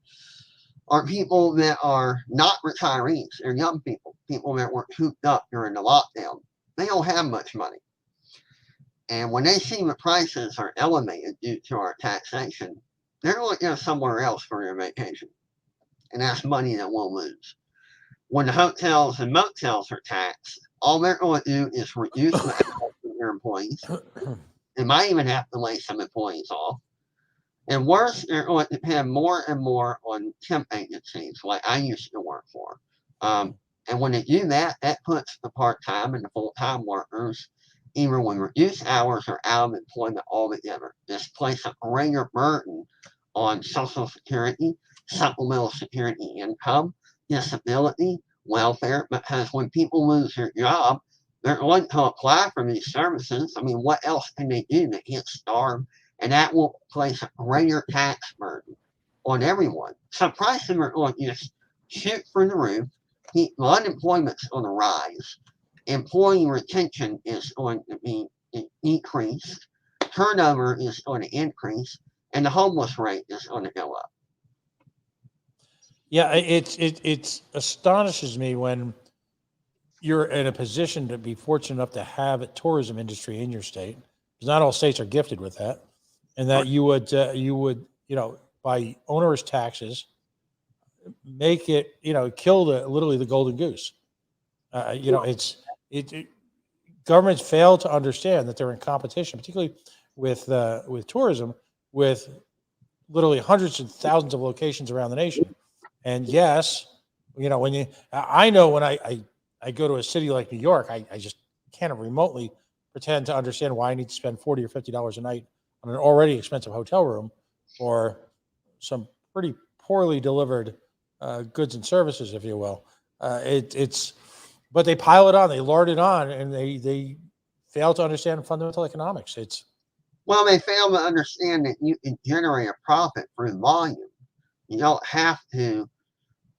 are people that are not retirees. They're young people, people that were cooped up during the lockdown. They don't have much money. And when they see the prices are elevated due to our taxation, they're going to go somewhere else for their vacation. And that's money that we'll lose. When the hotels and motels are taxed, all they're going to do is reduce the hours of their employees. They might even have to lay some employees off. And worse, they're going to depend more and more on temp agencies like I used to work for. And when they do that, that puts the part-time and the full-time workers either with reduced hours or out of employment altogether. This places a greater burden on Social Security, supplemental security income, disability, welfare, because when people lose their job, they're going to apply for these services. I mean, what else can they do? They can't starve, and that will place a greater tax burden on everyone. So prices are going to just shoot through the roof. Unemployment's on the rise. Employee retention is going to be decreased. Turnover is going to increase, and the homeless rate is going to go up. Yeah, it astonishes me when you're in a position to be fortunate enough to have a tourism industry in your state, because not all states are gifted with that, and that you would by onerous taxes make it, kill literally the golden goose. Governments fail to understand that they're in competition, particularly with tourism, with literally hundreds and thousands of locations around the nation. And yes, when I know when I go to a city like New York, I just can't remotely pretend to understand why I need to spend $40 or $50 a night on an already expensive hotel room or some pretty poorly delivered goods and services, if you will. But they pile it on, they lard it on, and they fail to understand fundamental economics. Well, they fail to understand that you can generate a profit through volume. You don't have to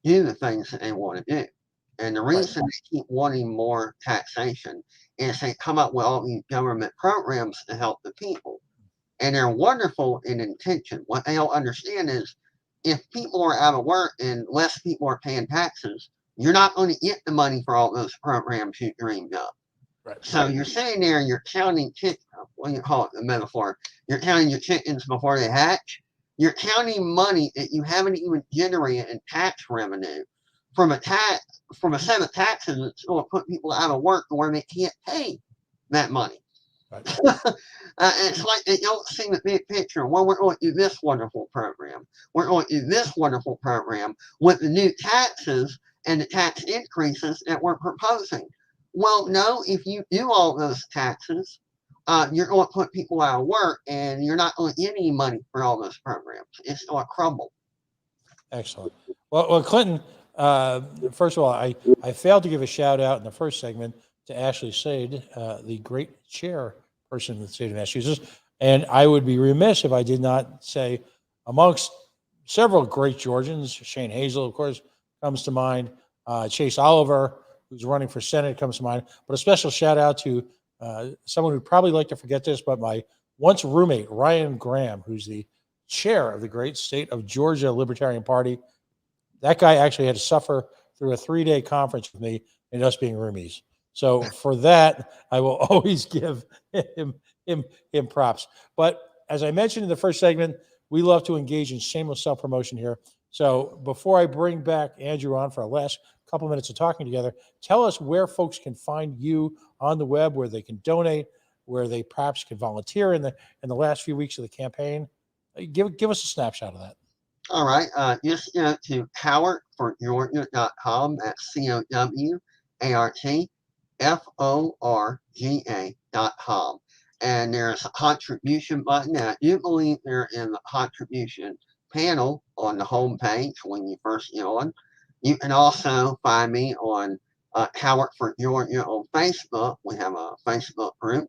do the things that they want to do. And the reason they keep wanting more taxation is they come up with all these government programs to help the people. And they're wonderful in intention. What they don't understand is if people are out of work and less people are paying taxes, you're not going to get the money for all those programs you dreamed up. Right. So you're sitting there, you're counting chickens, what do you call it, the metaphor? You're counting your chickens before they hatch. You're counting money that you haven't even generated in tax revenue from a set of taxes that's going to put people out of work where they can't pay that money. Right. It's like they don't see the big picture. Well, we're going to do this wonderful program. We're going to do this wonderful program with the new taxes and the tax increases that we're proposing. Well, no, if you do all those taxes, you're going to put people out of work, and you're not going to get any money for all those programs. It's going to crumble. Excellent. Well, Clinton, first of all, I failed to give a shout out in the first segment to Ashley Sade, the great chairperson of the state of Massachusetts. And I would be remiss if I did not say, amongst several great Georgians, Shane Hazel, of course, comes to mind. Chase Oliver, who's running for Senate, comes to mind. But a special shout out to someone who'd probably like to forget this, but my once roommate, Ryan Graham, who's the chair of the great state of Georgia Libertarian Party. That guy actually had to suffer through a 3-day conference with me and us being roomies. So for that, I will always give him props. But as I mentioned in the first segment, we love to engage in shameless self-promotion here. So before I bring back Andrew on for our last couple minutes of talking together, tell us where folks can find you on the web, where they can donate, where they perhaps can volunteer in the last few weeks of the campaign. Give us a snapshot of that. All right. Just go to CowartForGeorgia.com. That's CowardForGA.com. And there's a contribution button. And I do believe they're in the contribution panel on the home page when you first get on. You can also find me on Cowart for Georgia on Facebook. We have a Facebook group.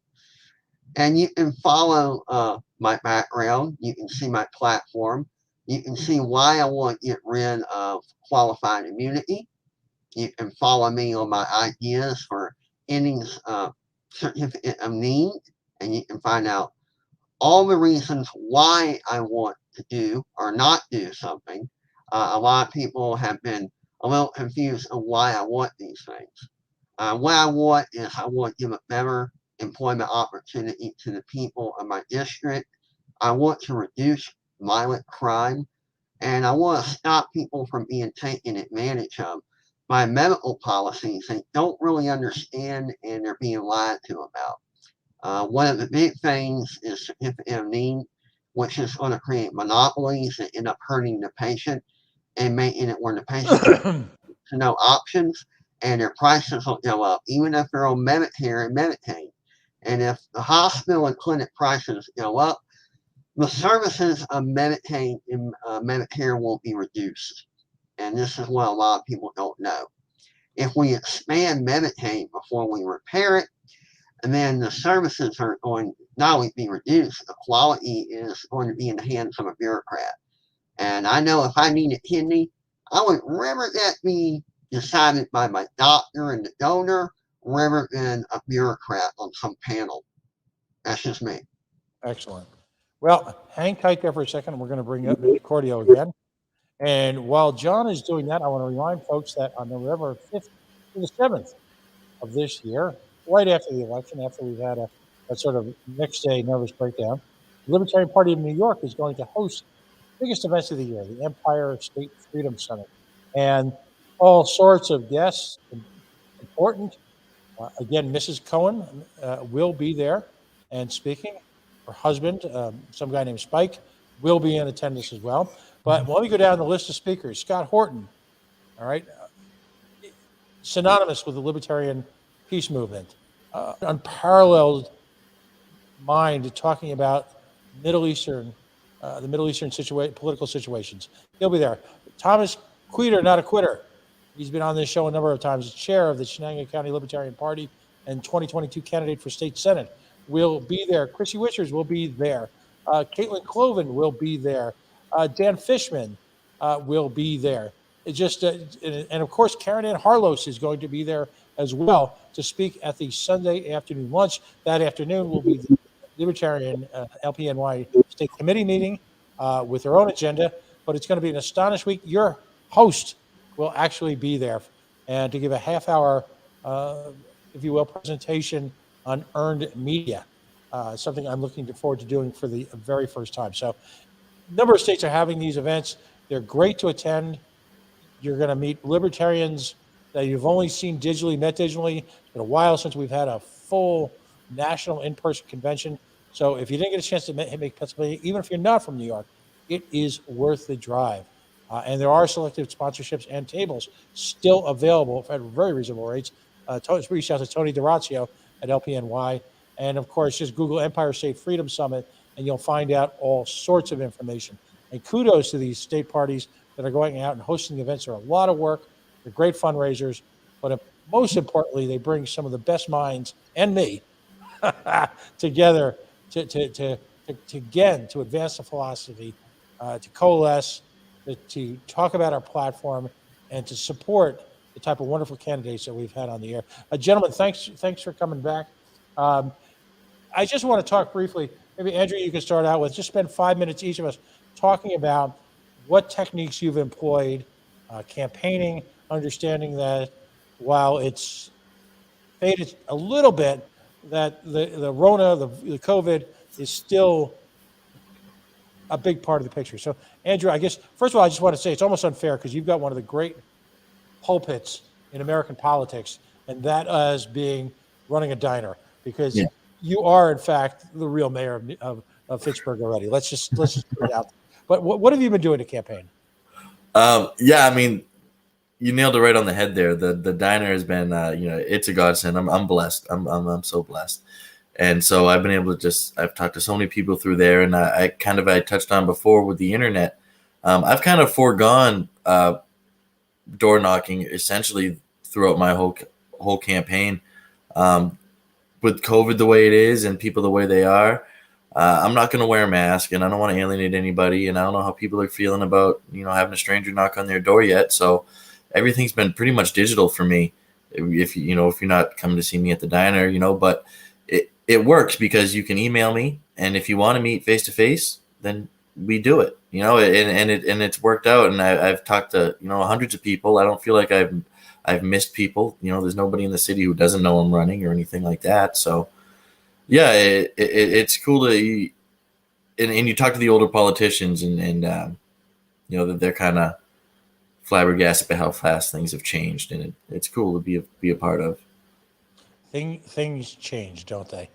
And you can follow my background. You can see my platform. You can see why I want to get rid of qualified immunity. You can follow me on my ideas for ending certificate of need. And you can find out all the reasons why I want to do or not do something. A lot of people have been a little confused on why I want these things. What I want is I want to give a better employment opportunity to the people of my district. I want to reduce violent crime, and I want to stop people from being taken advantage of by medical policies they don't really understand and they're being lied to about. One of the big things is certificate of need, which is going to create monopolies that end up hurting the patient and making it where the patient has no options, and their prices will go up, even if they're on Medicare and Medicaid. And if the hospital and clinic prices go up, the services of Medicaid and Medicare will be reduced. And this is what a lot of people don't know. if we expand Medicaid before we repair it, and then the services are going not only be reduced, the quality is going to be in the hands of a bureaucrat. And I know if I need a kidney, I would rather that be decided by my doctor and the donor rather than a bureaucrat on some panel. That's just me. Excellent. Well, hang tight there for a second. We're going to bring up Mr. Cordio again. And while John is doing that, I want to remind folks that on November 5th to the 7th of this year, right after the election, after we've had a sort of next day nervous breakdown, the Libertarian Party of New York is going to host the biggest events of the year, the Empire State Freedom Summit. And all sorts of guests, important. Again, Mrs. Cohen will be there and speaking. Her husband, some guy named Spike, will be in attendance as well. But let me go down the list of speakers. Scott Horton, all right, synonymous with the libertarian peace movement, unparalleled mind talking about Middle Eastern, the Middle Eastern political situations. He'll be there. Thomas Queter, not a quitter. He's been on this show a number of times. Chair of the Shenango County Libertarian Party and 2022 candidate for state senate will be there. Chrissy Wichers will be there. Caitlin Cloven will be there. Dan Fishman will be there. It just and of course Karen Ann Harlos is going to be there as well to speak at the Sunday afternoon lunch. That afternoon will be the Libertarian LPNY State Committee meeting with their own agenda, but it's going to be an astonished week. Your host will actually be there and to give a half-hour, if you will, presentation on earned media, something I'm looking forward to doing for the very first time. So a number of states are having these events. They're great to attend. You're going to meet libertarians that you've only seen digitally, met digitally. It's been a while since we've had a full national in-person convention. So if you didn't get a chance to make Pennsylvania, even if you're not from New York, it is worth the drive. And there are selective sponsorships and tables still available at very reasonable rates. Reach out to Tony DeRazio at LPNY. And of course, just Google Empire State Freedom Summit, and you'll find out all sorts of information. And kudos to these state parties that are going out and hosting events. They're a lot of work. They're great fundraisers. But most importantly, they bring some of the best minds and me together to again, to advance the philosophy, to coalesce, to talk about our platform, and to support the type of wonderful candidates that we've had on the air. Gentlemen, thanks for coming back. I just want to talk briefly. Maybe Andrew, you can start out with just spend 5 minutes each of us talking about what techniques you've employed, campaigning, understanding that while it's faded a little bit, that the Rona, the COVID is still a big part of the picture. So, Andrew, I guess, first of all, I just want to say it's almost unfair because you've got one of the great pulpits in American politics, and that as being running a diner, because you are, in fact, the real mayor of Fitchburg already. Let's just put it out. But what have you been doing to campaign? Yeah, I mean, you nailed it right on the head there. The diner has been, it's a godsend. I'm blessed. I'm so blessed. And so I've been able to I've talked to so many people through there, and I touched on before with the internet. I've kind of foregone door knocking essentially throughout my whole campaign. With COVID the way it is and people the way they are, I'm not going to wear a mask, and I don't want to alienate anybody, and I don't know how people are feeling about having a stranger knock on their door yet. So everything's been pretty much digital for me. If you're not coming to see me at the diner, but it works because you can email me, and if you want to meet face to face, then we do it. And it's worked out. And I've talked to hundreds of people. I don't feel like I've missed people. There's nobody in the city who doesn't know I'm running or anything like that. So yeah, it's cool to and you talk to the older politicians, and that they're kind of flabbergasted by how fast things have changed, and it's cool to be a part of. Things change, don't they?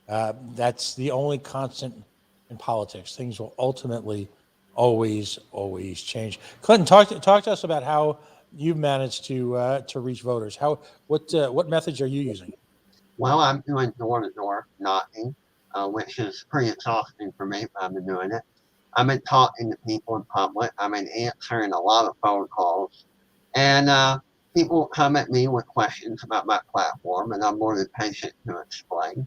That's the only constant in politics. Things will ultimately always change. Clinton, talk to us about how you've managed to reach voters. What methods are you using? Well, I'm doing door-to-door knocking, which is pretty exhausting for me, but I've been doing it. I've been talking to people in public. I've been answering a lot of phone calls. And people come at me with questions about my platform, and I'm more than patient to explain.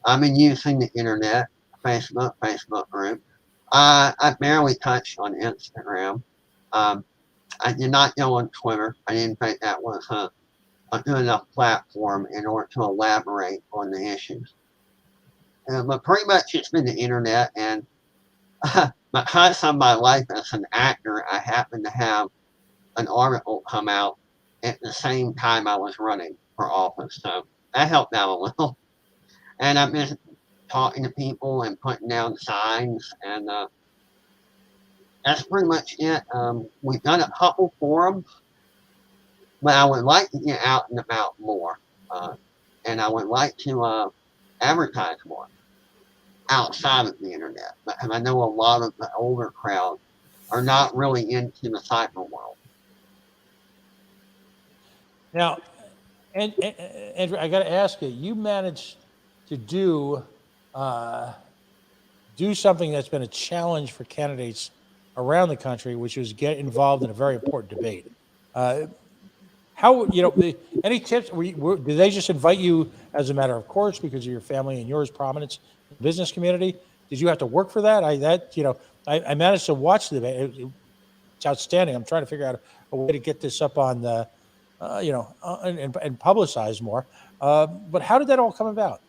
I've been using the internet, Facebook group. I barely touched on Instagram. I did not go on Twitter. I didn't think that was a good enough platform in order to elaborate on the issues. But pretty much it's been the internet, and because of my life as an actor, I happen to have an article come out at the same time I was running for office. So that helped out a little. And I've been talking to people and putting down signs, and that's pretty much it. We've done a couple forums, but I would like to get out and about more. And I would like to advertise more outside of the internet. And I know a lot of the older crowd are not really into the cyber world. Now, Andrew, I got to ask you, you managed to do something that's been a challenge for candidates around the country, which was get involved in a very important debate. How, any tips? Did they just invite you as a matter of course because of your family and yours prominence in the business community? Did you have to work for that? I managed to watch the debate. It's outstanding. I'm trying to figure out a way to get this up on the, and publicize more. But how did that all come about?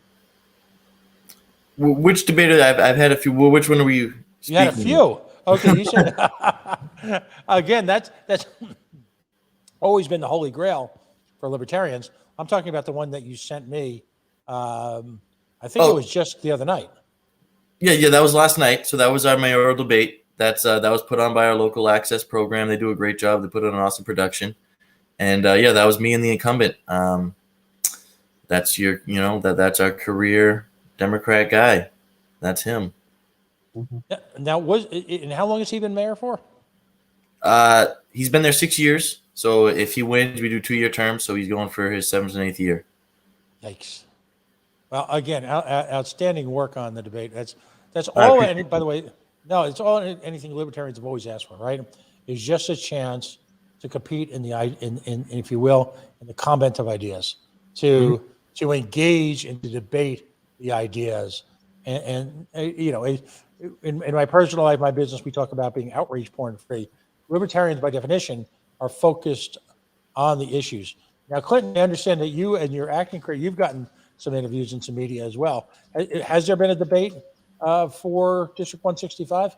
Which debater? I've had a few. Well, which one are we? You had a few. Okay, you said again. That's always been the holy grail for libertarians. I'm talking about the one that you sent me. I think it was just the other night. Yeah, that was last night. So that was our mayoral debate. That was put on by our local access program. They do a great job. They put on an awesome production. And that was me and the incumbent. That's that's our career Democrat guy. That's him. Mm-hmm. Now, and how long has he been mayor for? He's been there 6 years. So if he wins, we do 2-year terms. So he's going for his 7th and 8th year. Yikes! Well, again, outstanding work on the debate. That's all. And by the way, no, it's all anything libertarians have always asked for. Right? Is just a chance to compete in if you will, in the comment of ideas, to engage and to debate the ideas, and in my personal life, my business, we talk about being outrage porn free. Libertarians, by definition, are focused on the issues. Now, Clinton, I understand that you and your acting career, you've gotten some interviews in some media as well. Has there been a debate for District 165?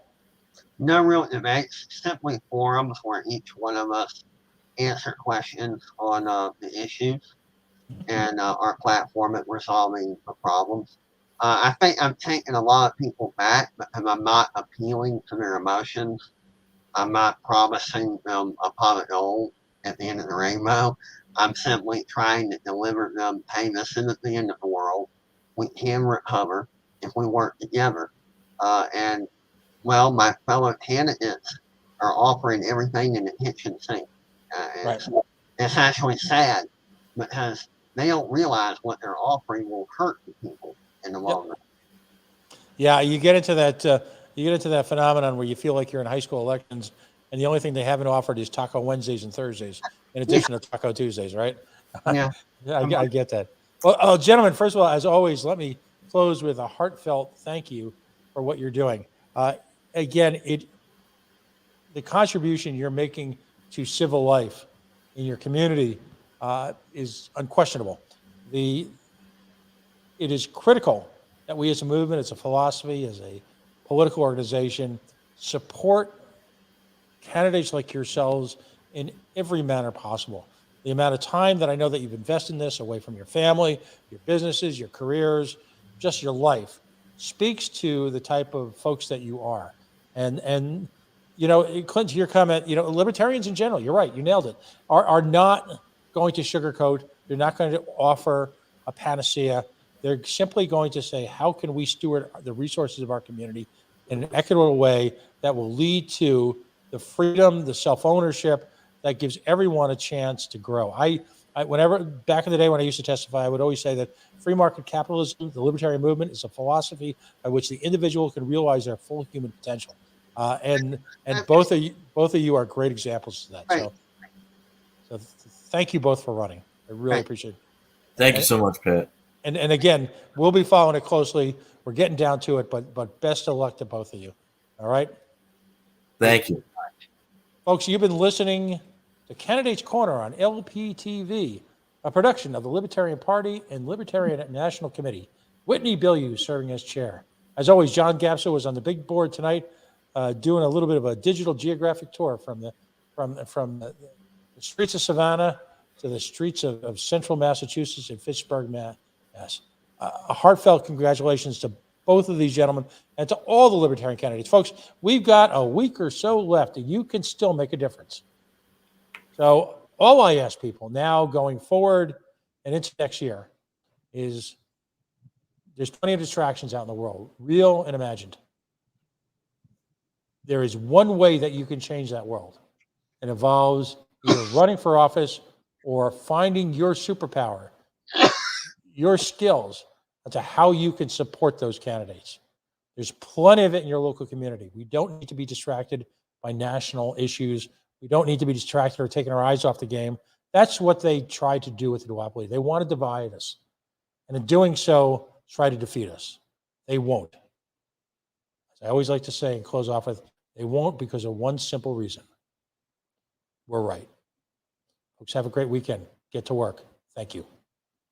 No real debates, simply forums where each one of us answer questions on the issues and our platform at resolving the problems. I think I'm taking a lot of people back because I'm not appealing to their emotions. I'm not promising them a pot of gold at the end of the rainbow. I'm simply trying to deliver them, hey, this isn't the end of the world. We can recover if we work together. And my fellow candidates are offering everything in the kitchen sink. Right. It's actually sad because they don't realize what they're offering will hurt the people in the long run. Yeah, you get into that phenomenon where you feel like you're in high school elections, and the only thing they haven't offered is Taco Wednesdays and Thursdays, in addition to Taco Tuesdays, right? Yeah, I get that. Well, gentlemen, first of all, as always, let me close with a heartfelt thank you for what you're doing. Again, the contribution you're making to civil life in your community is unquestionable. It is critical that we as a movement, as a philosophy, as a political organization, support candidates like yourselves in every manner possible. The amount of time that I know that you've invested in this away from your family, your businesses, your careers, just your life, speaks to the type of folks that you are. And Clinton, to your comment, libertarians in general, you're right, you nailed it, are not going to sugarcoat. They're not going to offer a panacea. They're simply going to say, how can we steward the resources of our community in an equitable way that will lead to the freedom, the self-ownership that gives everyone a chance to grow. I whenever, back in the day when I used to testify, I would always say that free market capitalism, the libertarian movement, is a philosophy by which the individual can realize their full human potential. And both of you are great examples of that. Right. So thank you both for running. I really Right. appreciate it. Thank you so much, Pat. And again, we'll be following it closely. We're getting down to it, but best of luck to both of you. All right, Thank you. folks. You've been listening to Candidates Corner on LPTV, a production of the Libertarian Party and Libertarian National Committee. Whitney Bilyeu serving as chair. As always, John Gapso was on the big board tonight, doing a little bit of a digital geographic tour from the streets of Savannah to the streets of central Massachusetts and Fitchburg, Mass. A heartfelt congratulations to both of these gentlemen and to all the Libertarian candidates. Folks, we've got a week or so left and you can still make a difference. So all I ask people now going forward and into next year is there's plenty of distractions out in the world, real and imagined. There is one way that you can change that world. It involves either running for office or finding your superpower, your skills, as to how you can support those candidates. There's plenty of it in your local community. We don't need to be distracted by national issues. We don't need to be distracted or taking our eyes off the game. That's what they tried to do with the duopoly. They want to divide us. And in doing so, try to defeat us. They won't. As I always like to say and close off with, they won't because of one simple reason. We're right. Folks, have a great weekend. Get to work. Thank you.